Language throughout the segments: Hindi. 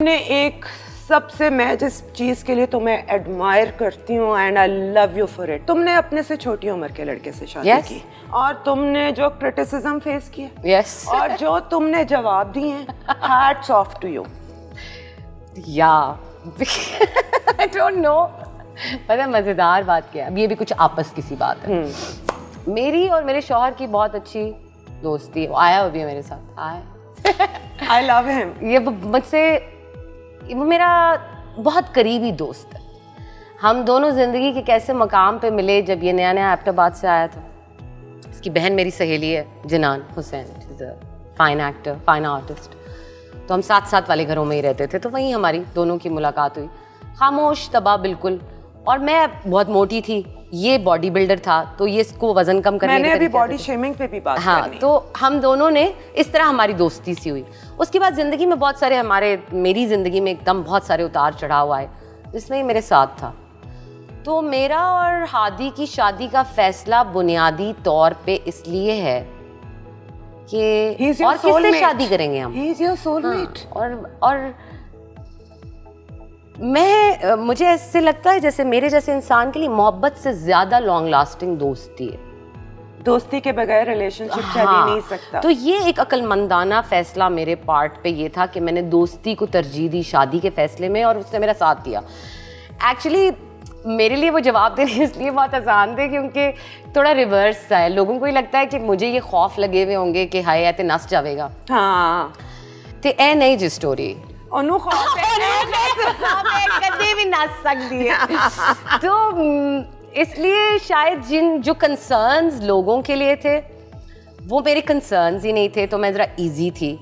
ने एक सबसे, मैं जिस चीज के लिए तुम्हें एडमायर करती हूँ and I love you for it, तुमने अपने से छोटी उम्र के लड़के से शादी की और तुमने जो क्रिटिसिज्म फेस किया और जो तुमने जवाब दिए, hats off to you. I don't know, पता मजेदार बात क्या है, अब ये भी कुछ आपस की सी बात है। मेरी और मेरे शौहर की बहुत अच्छी दोस्ती, वो आया अभी मेरे साथ, आया आई लव हिम। ये मुझसे, वो मेरा बहुत करीबी दोस्त है। हम दोनों जिंदगी के कैसे मकाम पे मिले जब ये नया नया एबटाबाद से आया था। इसकी बहन मेरी सहेली है Jinan Hussain, is a fine actor, fine artist. तो हम साथ साथ वाले घरों में ही रहते थे, तो वहीं हमारी दोनों की मुलाकात हुई। खामोश तबाह बिल्कुल, और मैं बहुत मोटी थी, ये बॉडी बिल्डर था, तो ये इसको वजन कम करने मैंने अभी बॉडी शेमिंग पे भी बात करनी। तो हम दोनों ने इस तरह हमारी दोस्ती सी हुई। उसके बाद जिंदगी में बहुत सारे मेरी जिंदगी में एकदम बहुत सारे उतार चढ़ाव आए, जिसमें ये मेरे साथ था। तो मेरा और हादी की शादी का फैसला बुनियादी तौर पे इसलिए है कि और किससे शादी करेंगे हम, He is your soulmate। और मुझे ऐसे लगता है जैसे मेरे जैसे इंसान के लिए मोहब्बत से ज्यादा लॉन्ग लास्टिंग दोस्ती है। दोस्ती के बगैर रिलेशनशिप चल ही नहीं सकता। तो ये एक अक्लमंदाना फैसला मेरे पार्ट पे ये था कि मैंने दोस्ती को तरजीह दी शादी के फैसले में, और उसने मेरा साथ दिया। एक्चुअली मेरे लिए वो जवाब देने इसलिए बहुत आसान थे क्योंकि थोड़ा रिवर्स है। लोगों को ही लगता है कि मुझे ये खौफ लगे हुए होंगे कि हाय ऐसे नस जाएगा। हाँ, ते ए नहीं जी स्टोरी ओनू खौफ कभी भी नस सकती है। तो इसलिए शायद जो कंसर्न्स लोगों के लिए थे वो मेरे कंसर्न्स ही नहीं थे, तो मैं ज़रा इजी थी।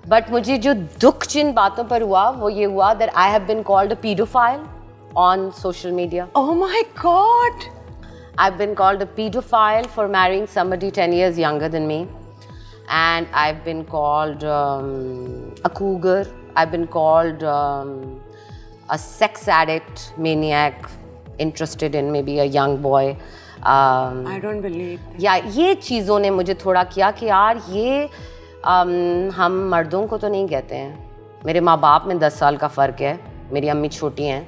बट मुझे जो दुख जिन बातों पर हुआ वो ये हुआ that I have been called a paedophile on social media. Oh my God! I've been called a pedophile for marrying somebody 10 years younger than me, and I've been called a cougar. I've been called a sex addict, maniac, interested in maybe a young boy. I don't believe that. या ये चीज़ों ने मुझे थोड़ा किया कि यार ये हम मर्दों को तो नहीं कहते हैं। मेरे माँ बाप में 10 साल का फ़र्क है, मेरी अम्मी छोटी हैं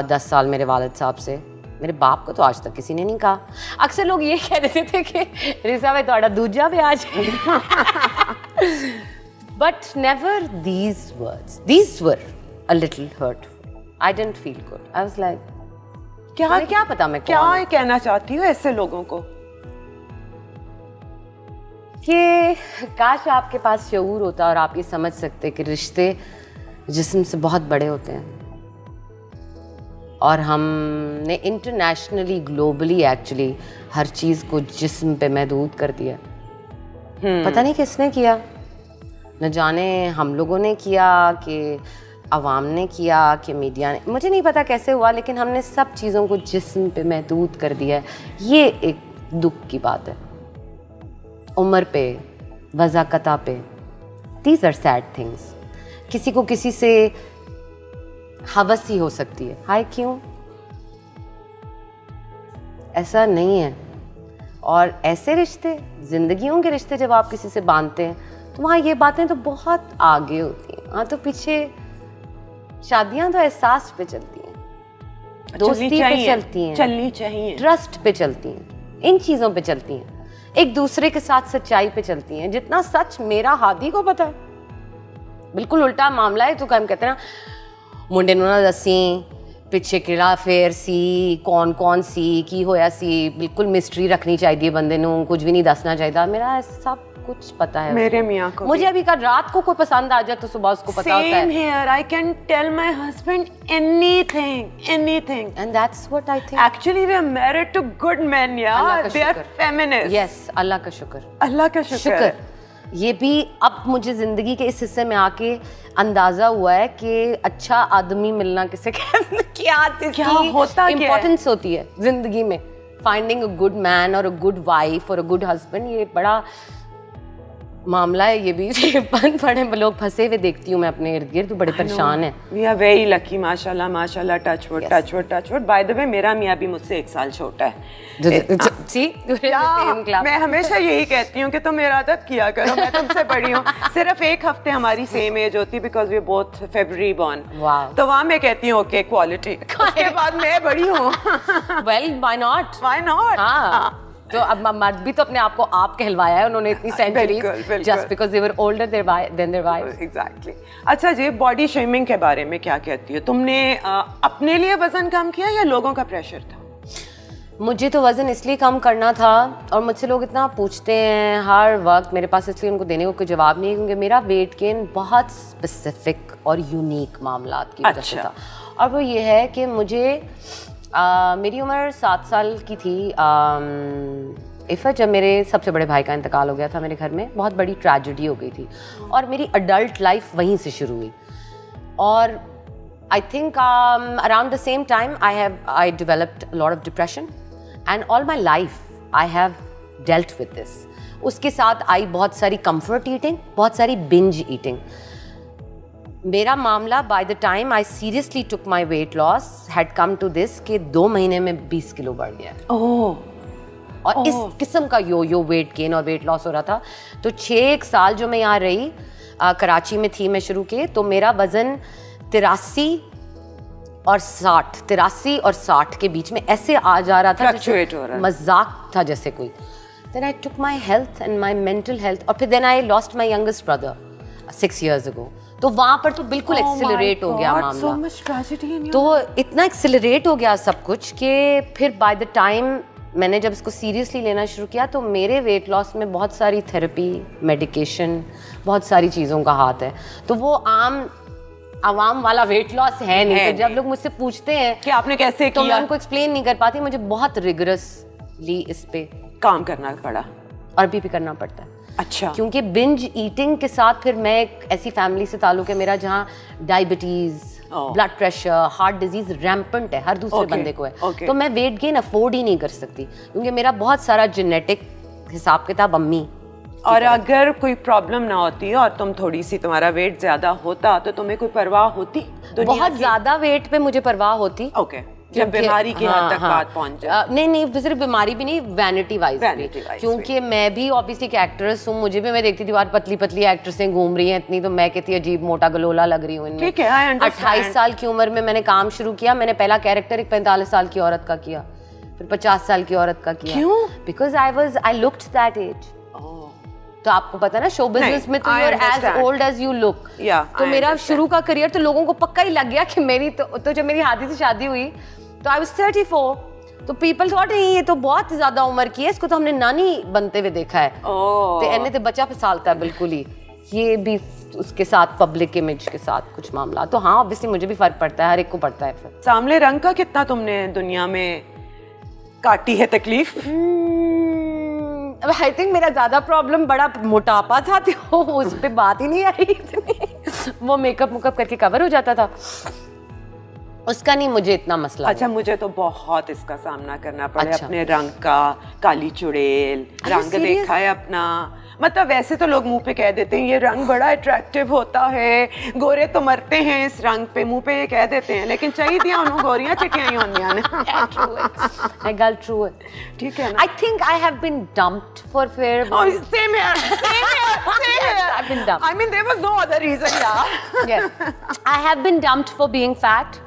10 साल मेरे वालिद साहब से। मेरे बाप को तो आज तक किसी ने नहीं कहा। अक्सर लोग ये कह देते थे कि रिसा भाई थोड़ा दूजा भी आज But never these words. These were a little hurtful. I didn't feel good. I was like, क्या पता मैं क्या कहना चाहती हूँ ऐसे लोगों को कि काश आपके पास शऊर होता और आप ये समझ सकते कि रिश्ते जिस्म से बहुत बड़े होते हैं, और हमने इंटरनेशनली ग्लोबली एक्चुअली हर चीज़ को जिस्म पे महदूद कर दिया। पता नहीं किसने किया, न जाने हम लोगों ने किया कि अवाम ने किया कि मीडिया ने, मुझे नहीं पता कैसे हुआ, लेकिन हमने सब चीज़ों को जिस्म पे महदूद कर दिया है। ये एक दुख की बात है। उम्र पे, वज़ाकता पे, दीज आर सैड थिंग्स। किसी को किसी से हवस ही हो सकती है, हाय क्यों, ऐसा नहीं है। और ऐसे रिश्ते, जिंदगियों के रिश्ते जब आप किसी से बांधते हैं तो वहाँ ये बातें तो बहुत आगे होती हैं। हाँ, तो पीछे शादियाँ तो एहसास पे चलती हैं, दोस्ती पे चलती हैं, चलनी चाहिए, ट्रस्ट पे चलती हैं, इन चीज़ों पे चलती हैं, एक दूसरे के साथ सच्चाई पे चलती हैं। जितना सच मेरा हादी को पता है, बिल्कुल उल्टा मामला है। तो हम कहते हैं ना, मुंडे नूं ना दसी पिछे किड़ा फेर सी, कौन कौन सी की होया सी, बिल्कुल मिस्ट्री रखनी चाहिए बंदे नूं, कुछ भी नहीं दसना चाहिए। मेरा सब कुछ पता है मेरे मियाँ को। मुझे अभी कल रात को कोई पसंद आ जाए तो सुबह उसको पता होता है। Same here. I can tell my husband anything. And that's what I think. Actually, we are married to good men, yeah. They are feminists. Yes, अल्लाह का शुक्र। अल्लाह का शुक्र। ये भी अब मुझे जिंदगी के इस हिस्से में आके अंदाजा हुआ है कि अच्छा आदमी मिलना किसे क्या होता है, इम्पोर्टेंस होती है जिंदगी में। फाइंडिंग अ गुड मैन और अ गुड वाइफ और अ गुड हस्बैंड, ये बड़ा मामला है ये भी बंद पड़े लोग फंसे हुए देखती हूँ मैं अपने इर्द गिर्द, बड़े परेशान हैं। वी आर वेरी लकी, माशाल्लाह माशाल्लाह, touch wood touch wood touch wood. By the way मेरा मियाँ भी मुझसे 1 साल छोटा है। मैं हमेशा यही कहती हूँ कि तुम मेरा अदब किया करो, मैं तुमसे बड़ी हूँ। सिर्फ 1 हफ्ते हमारी सेम एज होती, because we both February born. तो वहाँ मैं कहती हूँ ओके क्वालिटी, उसके बाद मैं बड़ी हूँ। Well why not, why not. तो अब मर्द भी तो अपने आप को आप कहलवाया है उन्होंने इतनी centuries, just because they were older than their wives. Exactly. अच्छा जी, बॉडी शेमिंग के बारे में क्या कहती हो? तुमने अपने लिए वजन कम किया या लोगों का प्रेशर था? मुझे तो वज़न इसलिए कम करना था, और मुझसे लोग इतना पूछते हैं हर वक्त, मेरे पास इसलिए उनको देने को कोई जवाब नहीं है, क्योंकि मेरा वेट गेन बहुत स्पेसिफिक और यूनिक मामलात की वजह से था। और वो ये है कि मुझे मेरी उम्र 7 साल की थी जब मेरे सबसे बड़े भाई का इंतकाल हो गया था मेरे घर में। बहुत बड़ी ट्रेजेडी हो गई थी, और मेरी अडल्ट लाइफ वहीं से शुरू हुई। और I think around the same time I developed a lot of depression, and all my life I have dealt with this. उसके साथ आई बहुत सारी comfort eating, बहुत सारी binge eating. मेरा मामला by the time I seriously took my weight loss had come to this कि 2 महीने में 20 किलो बढ़ गया। और इस किस्म का यो वेट गेन और वेट लॉस हो रहा था। तो 6 साल जो मैं यहाँ रही, कराची में थी मैं शुरू के, तो मेरा वज़न 83 और 60 के बीच में ऐसे आ जा रहा था, मजाक था जैसे कोई। Then I took my health and my mental health, और फिर then I lost my youngest brother 6 years ago. तो वहाँ पर तो बिल्कुल एक्सेलरेट हो गया मामला। So much tragedy in your तो इतना एक्सेलरेट हो गया सब कुछ कि फिर बाय द टाइम मैंने जब इसको सीरियसली लेना शुरू किया, तो मेरे वेट लॉस में बहुत सारी थेरेपी, मेडिकेशन, बहुत सारी चीज़ों का हाथ है। तो वो आवाम वाला वेट लॉस है नहीं। तो जब लोग मुझसे पूछते हैं कि आपने कैसे किया, तो मैं उनको एक्सप्लेन नहीं कर पाती। मुझे बहुत रिगरसली इस पे काम करना पड़ा, और भी करना पड़ता है। अच्छा। क्योंकि बिंज ईटिंग के साथ फिर मैं एक ऐसी फैमिली से ताल्लुक है मेरा जहाँ diabetes, blood pressure, heart disease rampant है, हर दूसरे बंदे को है। तो मैं वेट गेन अफोर्ड ही नहीं कर सकती, क्योंकि मेरा बहुत सारा जेनेटिक हिसाब किताब अम्मी। और अगर कोई प्रॉब्लम ना होती और तुम थोड़ी सी, तुम्हारा वेट ज्यादा होता, तो तुम्हें कोई परवाह होती? बहुत ज्यादा वेट पे मुझे परवाह होती। ओके। जब बीमारी की हद तक बात पहुंच जाए। नहीं, सिर्फ बीमारी भी नहीं, वैनिटी वाइज भी। क्योंकि मैं भी ऑब्वियसली एक एक्ट्रेस हूँ, मुझे भी, मैं देखती थी बार पतली पतली एक्ट्रेसें घूम रही हैं इतनी, तो मैं कहती अजीब मोटा गलोला लग रही हूँ इनमें। ठीक है, 28 साल की उम्र में मैंने काम शुरू किया। मैंने पहला कैरेक्टर एक 45 साल की औरत का किया, फिर 50 साल की औरत का किया। क्यों? Because I looked that age. तो आपको पता ना, शो बिजनेस में तो you are as old as you look. तो मेरा शुरू का करियर तो लोगों को पक्का ही लग गया कि मेरी तो जब मेरी हादी से शादी हुई तो आई वाज 34, तो पीपल थॉट ये तो बहुत ज्यादा उम्र की है, इसको तो हमने नानी बनते हुए देखा है। तो एने तो बच्चा फिसालता है बिल्कुल ही। ये भी उसके साथ पब्लिक इमेज के साथ कुछ मामला। तो हाँ, ऑब्वियसली मुझे भी फर्क पड़ता है, हर एक को पड़ता है। फिर सांवले रंग का कितना तुमने दुनिया में काटी है तकलीफ? आई थिंक मेरा ज्यादा प्रॉब्लम बड़ा मोटापा था, तो उस पर बात ही नहीं आई इतनी। वो मेकअप करके कवर हो जाता था, उसका नहीं मुझे इतना मसला। अच्छा, मुझे तो बहुत इसका सामना करना पड़ा। अपने रंग का, काली चुड़ैल रंग देखा है अपना। मतलब वैसे तो लोग मुंह पे कह देते हैं ये रंग बड़ा अट्रैक्टिव होता है, गोरे तो मरते हैं इस रंग पे, मुंह पे ये कह देते हैं, लेकिन चाहिए दिया उन्होंने गोरियां चिटियां ही होंदियां ने। गल ट्रू है, ठीक है ना? I think I have been dumped for fair. Same here, I've been dumped. I mean, there was no other reason, yeah. Yes, I have been dumped for being fat,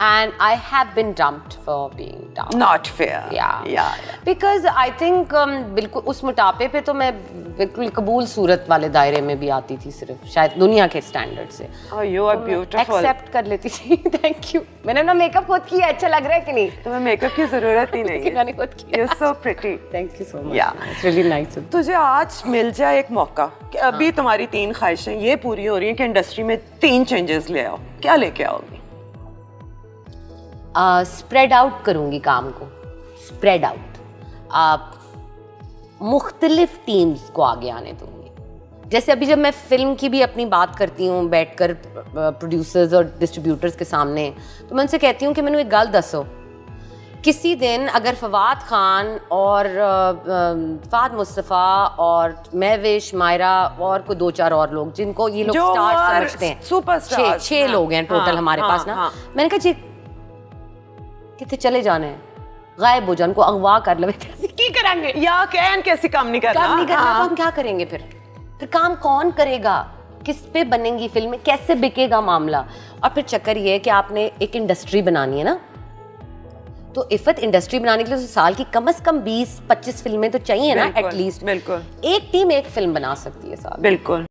and I have been dumped for being dumb. Not fair. Yeah. Because I think बिल्कुल उस मोटापे पे तो मैं बिल्कुल कबूल सूरत वाले दायरे में भी आती थी, सिर्फ शायद दुनिया के स्टैंडर्ड से। Oh, you are beautiful. Accept कर लेती थी। Thank you. मैंने अपना मेकअप खुद किया, अच्छा लग रहा है कि नहीं? तुम्हें मेकअप की जरूरत ही नहीं है। मैंने खुद किया। You're so pretty. Thank you so much. Yeah. It's really nice. तुझे आज मिल जाए एक मौका कि अभी तुम्हारी 3 ख्वाहिशें ये पूरी हो रही हैं कि इंडस्ट्री में 3 चेंजेस ले आओ, क्या लेके आओगी? स्प्रेड आउट करूँगी काम को, स्प्रेड आउट। मुख्तलिफ टीम्स को आगे आने दूँगी। जैसे अभी जब मैं फिल्म की भी अपनी बात करती हूँ बैठकर प्रोड्यूसर्स और डिस्ट्रीब्यूटर्स के सामने, तो मैं उनसे कहती हूँ कि मैंने एक गल दसो किसी दिन अगर फवाद खान और फहद मुस्तफ़ा और महविश, मायरा और कोई 2-4 और लोग जिनको ये लोग स्टार समझते हैं, सुपरस्टार, 6 लोग हैं टोटल हमारे पास ना। मैंने कहा जी कितने चले जाने हैं, गायब हो जाए, उनको अगवा कर ले, की करेंगे या कैसे काम नहीं करना, काम नहीं करना तो हम क्या करेंगे फिर काम कौन करेगा, किस पे बनेंगी फिल्में, कैसे बिकेगा मामला। और फिर चक्कर ये है कि आपने एक इंडस्ट्री बनानी है ना, तो इफ़त इंडस्ट्री बनाने के लिए तो साल की कम से कम 20-25 फिल्में तो चाहिए ना एटलीस्ट। बिल्कुल, एक टीम एक फिल्म बना सकती है साल। बिल्कुल।